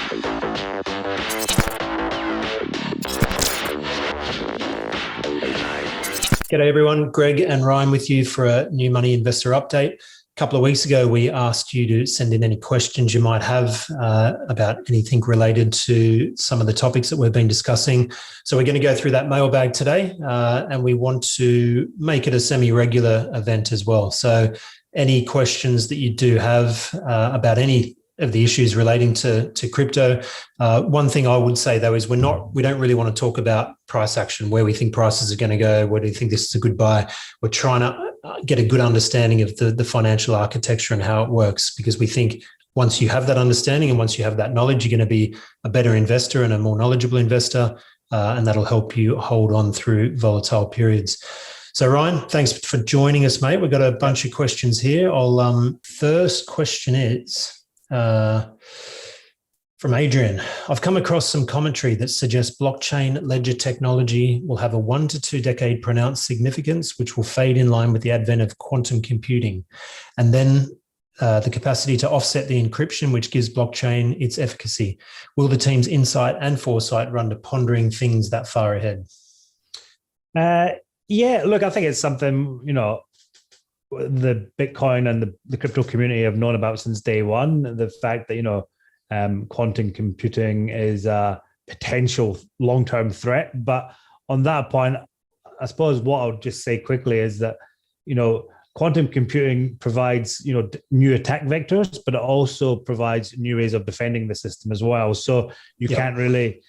G'day everyone, Greg and Ryan with you for a new Money Investor update. A couple of weeks ago, we asked you to send in any questions you might have about anything related to some of the topics that we've been discussing. So we're going to go through that mailbag today, and we want to make it a semi-regular event as well. So any questions that you do have about any of the issues relating to crypto. One thing I would say though is we don't really want to talk about price action, where we think prices are going to go, where do you think this is a good buy. We're trying to get a good understanding of the financial architecture and how it works, because we think once you have that understanding and once you have that knowledge, you're going to be a better investor and a more knowledgeable investor, and that'll help you hold on through volatile periods. So Ryan, thanks for joining us, mate. We've got a bunch of questions here. First question is, from Adrian. I've come across some commentary that suggests blockchain ledger technology will have a 1 to 2 decade pronounced significance, which will fade in line with the advent of quantum computing. And then the capacity to offset the encryption, which gives blockchain its efficacy. Will the team's insight and foresight run to pondering things that far ahead? Yeah, look, I think it's something, the Bitcoin and the crypto community have known about since day one. The fact that, quantum computing is a potential long-term threat. But on that point, I suppose what I'll just say quickly is that, quantum computing provides, new attack vectors, but it also provides new ways of defending the system as well. So you can't really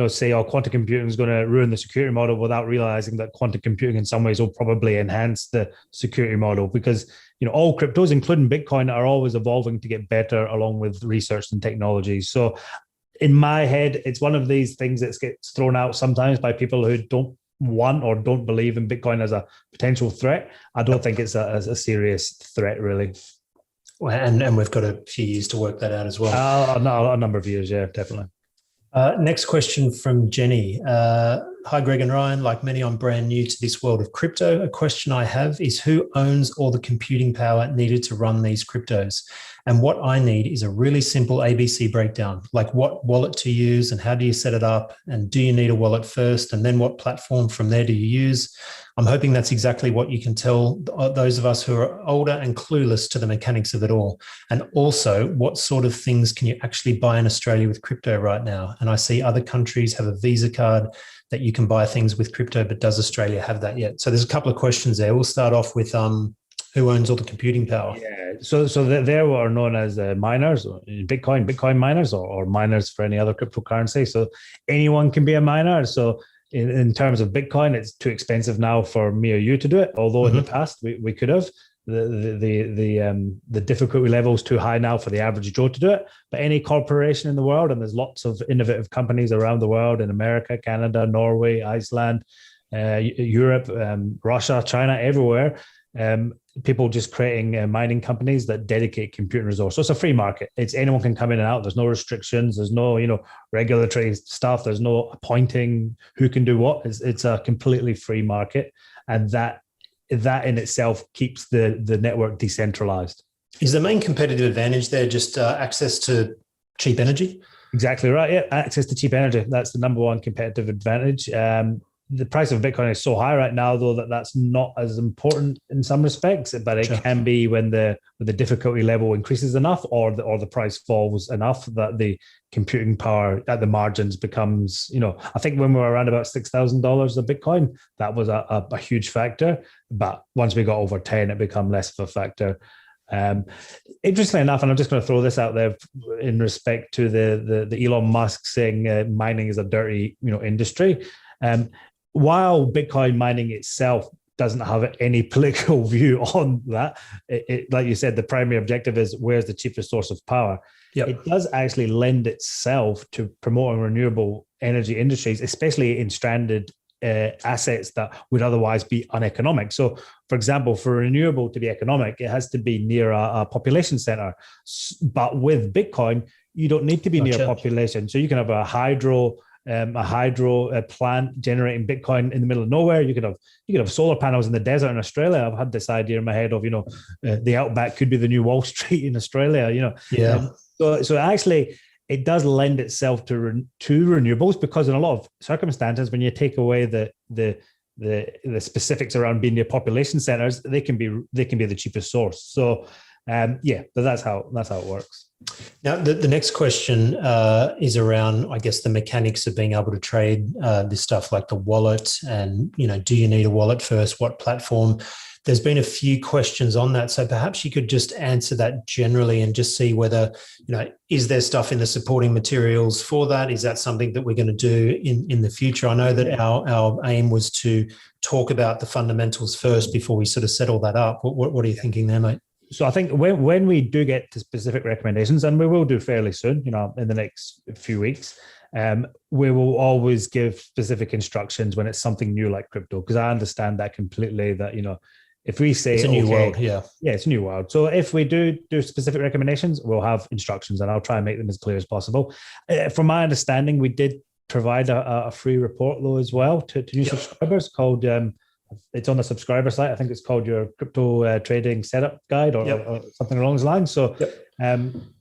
say, quantum computing is going to ruin the security model without realizing that quantum computing in some ways will probably enhance the security model, because, all cryptos, including Bitcoin, are always evolving to get better along with research and technology. So in my head, it's one of these things that gets thrown out sometimes by people who don't want or don't believe in Bitcoin as a potential threat. I don't think it's a serious threat, really. And we've got a few years to work that out as well. A number of years, yeah, definitely. Next question from Jenny. Hi, Greg and Ryan. Like many, I'm brand new to this world of crypto. A question I have is, who owns all the computing power needed to run these cryptos? And what I need is a really simple ABC breakdown, like what wallet to use and how do you set it up? And do you need a wallet first? And then what platform from there do you use? I'm hoping that's exactly what you can tell those of us who are older and clueless to the mechanics of it all. And also, what sort of things can you actually buy in Australia with crypto right now? And I see other countries have a Visa card that you can buy things with crypto, but does Australia have that yet? So there's a couple of questions there. We'll start off with who owns all the computing power? Yeah, so they're what are known as miners, Bitcoin miners, or miners for any other cryptocurrency. So anyone can be a miner. So in terms of Bitcoin, it's too expensive now for me or you to do it. Although in the past we could have. The difficulty level is too high now for the average Joe to do it. But any corporation in the world, and there's lots of innovative companies around the world, in America, Canada, Norway, Iceland, Europe, Russia, China, everywhere. People just creating mining companies that dedicate computing resources. So it's a free market. It's anyone can come in and out. There's no restrictions. There's no, regulatory stuff. There's no appointing who can do what. It's a completely free market, and that in itself keeps the network decentralized. Is the main competitive advantage there just access to cheap energy? Exactly right. Yeah, access to cheap energy. That's the number one competitive advantage. The price of Bitcoin is so high right now, though, that's not as important in some respects, but it can be when the difficulty level increases enough, or the price falls enough that the computing power at the margins becomes, I think when we were around about $6,000 of Bitcoin, that was a huge factor. But once we got over 10, it became less of a factor. Interestingly enough, and I'm just going to throw this out there in respect to the Elon Musk saying mining is a dirty, industry. While Bitcoin mining itself doesn't have any political view on that, like you said, the primary objective is where's the cheapest source of power. Yep. It does actually lend itself to promoting renewable energy industries, especially in stranded assets that would otherwise be uneconomic. So, for example, for renewable to be economic, it has to be near a population center. But with Bitcoin, you don't need to be near a population. So you can have a hydro plant generating Bitcoin in the middle of nowhere. You could have solar panels in the desert in Australia. I've had this idea in my head of, the outback could be the new Wall Street in Australia, Yeah. So actually, it does lend itself to renewables, because in a lot of circumstances, when you take away the specifics around being near population centers, they can be the cheapest source. So but that's how it works. Now, the next question is around, I guess, the mechanics of being able to trade this stuff, like the wallet, and, do you need a wallet first? What platform? There's been a few questions on that. So perhaps you could just answer that generally and just see whether, is there stuff in the supporting materials for that? Is that something that we're going to do in the future? I know that our aim was to talk about the fundamentals first before we sort of set all that up. What are you thinking there, mate? So I think when we do get to specific recommendations, and we will do fairly soon, in the next few weeks, we will always give specific instructions when it's something new like crypto, because I understand that completely, that, if we say it's a new world, it's a new world. So if we do specific recommendations, we'll have instructions, and I'll try and make them as clear as possible. From my understanding, we did provide a free report though as well to new subscribers called. It's on the subscriber site. I think it's called your crypto trading setup guide or something along those lines. So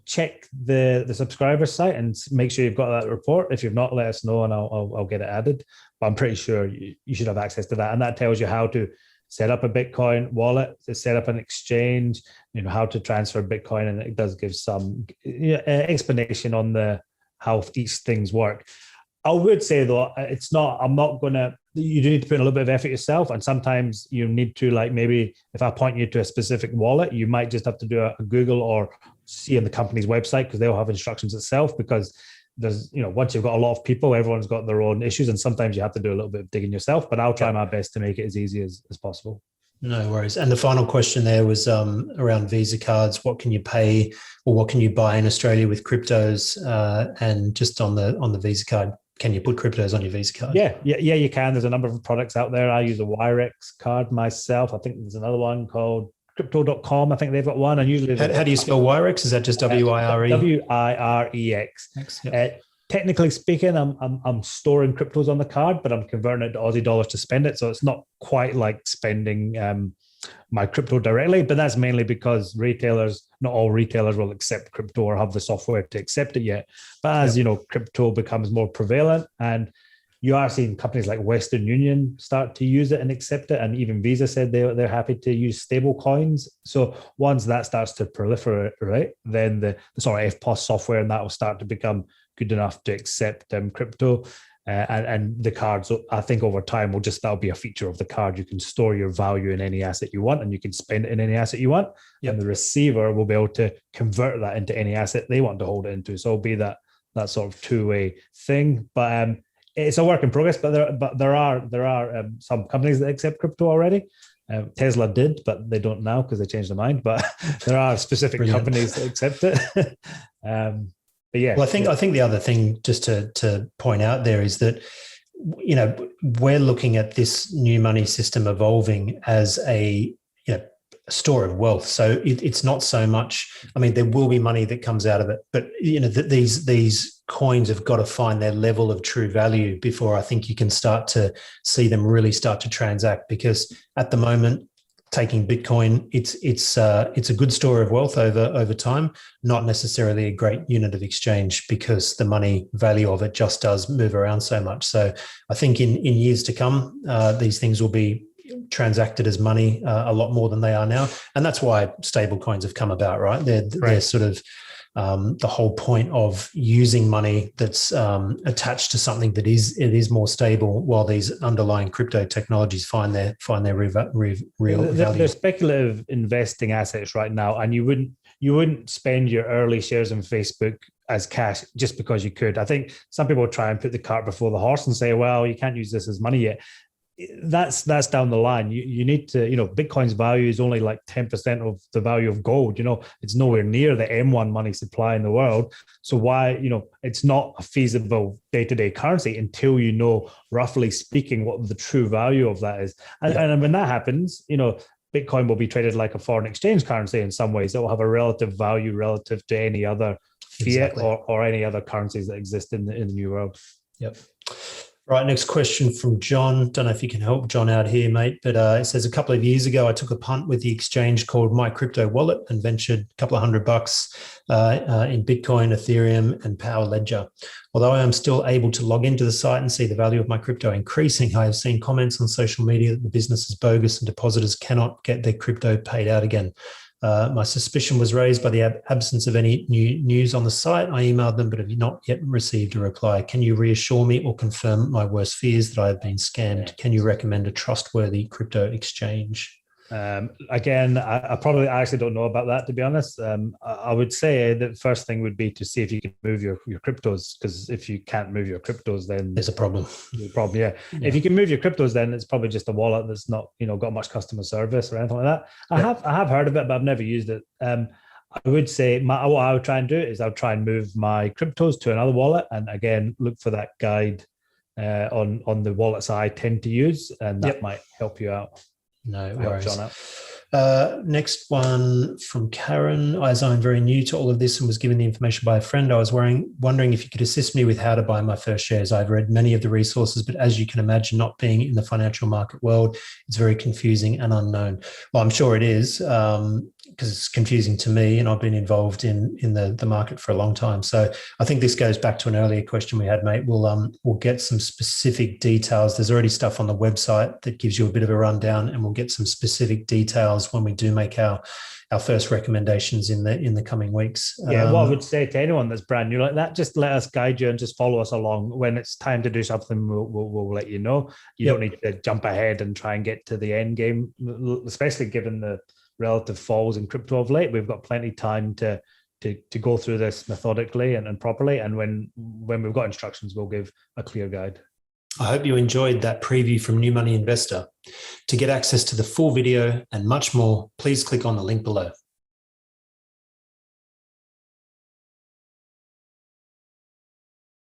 check the subscriber site and make sure you've got that report. If you've not, let us know and I'll get it added. But I'm pretty sure you should have access to that. And that tells you how to set up a Bitcoin wallet, to set up an exchange, how to transfer Bitcoin. And it does give some explanation on how each things work. I would say though, you do need to put in a little bit of effort yourself. And sometimes you need to, like, maybe if I point you to a specific wallet, you might just have to do a Google or see on the company's website, because they'll have instructions itself, because there's, once you've got a lot of people, everyone's got their own issues. And sometimes you have to do a little bit of digging yourself, but I'll try my best to make it as easy as possible. No worries. And the final question there was around Visa cards. What can you pay or what can you buy in Australia with cryptos? And just on the Visa card, can you put cryptos on your Visa card? Yeah, you can. There's a number of products out there. I use a Wirex card myself. I think there's another one called Crypto.com. I think they've got one. And usually, how do you spell Wirex? Is that just W-I-R-E? W-I-R-E-X. Technically speaking, I'm storing cryptos on the card, but I'm converting it to Aussie dollars to spend it. So it's not quite like spending my crypto directly, but that's mainly because not all retailers will accept crypto or have the software to accept it yet. But as crypto becomes more prevalent, and you are seeing companies like Western Union start to use it and accept it, and even Visa said they're happy to use stable coins. So once that starts to proliferate, right, then the sort of FPOS software and that will start to become good enough to accept crypto. And the cards, I think over time, that'll be a feature of the card. You can store your value in any asset you want, and you can spend it in any asset you want. And the receiver will be able to convert that into any asset they want to hold it into. So it'll be that sort of two-way thing. But it's a work in progress. But there are some companies that accept crypto already. Tesla did, but they don't now because they changed their mind. But there are specific companies that accept it. Well, I think the other thing just to point out there is that, we're looking at this new money system evolving as a store of wealth. So it's not so much, there will be money that comes out of it, but these coins have got to find their level of true value before I think you can start to see them really start to transact, because at the moment, taking Bitcoin, it's a good store of wealth over time, not necessarily a great unit of exchange, because the money value of it just does move around so much. So I think in years to come, these things will be transacted as money a lot more than they are now. And that's why stable coins have come about, right? They're sort of the whole point of using money that's attached to something that is more stable, while these underlying crypto technologies find their real value. They're speculative investing assets right now, and you wouldn't spend your early shares in Facebook as cash just because you could. I think some people try and put the cart before the horse and say, well, you can't use this as money yet. That's down the line. You need to, Bitcoin's value is only like 10% of the value of gold. It's nowhere near the M1 money supply in the world. So why, it's not a feasible day-to-day currency until you know, roughly speaking, what the true value of that is. And when that happens, Bitcoin will be traded like a foreign exchange currency in some ways. It will have a relative value relative to any other fiat or any other currencies that exist in the new world. Yep. Right, next question from John. Don't know if you can help John out here, mate, but it says a couple of years ago, I took a punt with the exchange called My Crypto Wallet and ventured a couple of $100 in Bitcoin, Ethereum, and Power Ledger. Although I am still able to log into the site and see the value of my crypto increasing, I have seen comments on social media that the business is bogus and depositors cannot get their crypto paid out again. My suspicion was raised by the absence of any new news on the site. I emailed them, but have not yet received a reply. Can you reassure me or confirm my worst fears that I have been scammed? Can you recommend a trustworthy crypto exchange? Again, I actually don't know about that, to be honest. I would say the first thing would be to see if you can move your cryptos, because if you can't move your cryptos, then there's a problem. Yeah. If you can move your cryptos, then it's probably just a wallet that's not, got much customer service or anything like that. I have heard of it, but I've never used it. I would say what I would try and do is I would try and move my cryptos to another wallet, and again look for that guide on the wallets I tend to use, and that might help you out. No worries. Next one from Karen. As I'm very new to all of this and was given the information by a friend, I was wondering if you could assist me with how to buy my first shares. I've read many of the resources, but as you can imagine, not being in the financial market world, it's very confusing and unknown. Well, I'm sure it is, because it's confusing to me, and I've been involved in the market for a long time. So I think this goes back to an earlier question we had, mate. We'll get some specific details. There's already stuff on the website that gives you a bit of a rundown, and we'll get some specific details when we do make our first recommendations in the coming weeks. Yeah, what I would say to anyone that's brand new like that, just let us guide you and just follow us along. When it's time to do something, we'll let you know. You don't need to jump ahead and try and get to the end game, especially given the relative falls in crypto of late. We've got plenty of time to go through this methodically and properly. And when we've got instructions, we'll give a clear guide. I hope you enjoyed that preview from New Money Investor. To get access to the full video and much more, please click on the link below.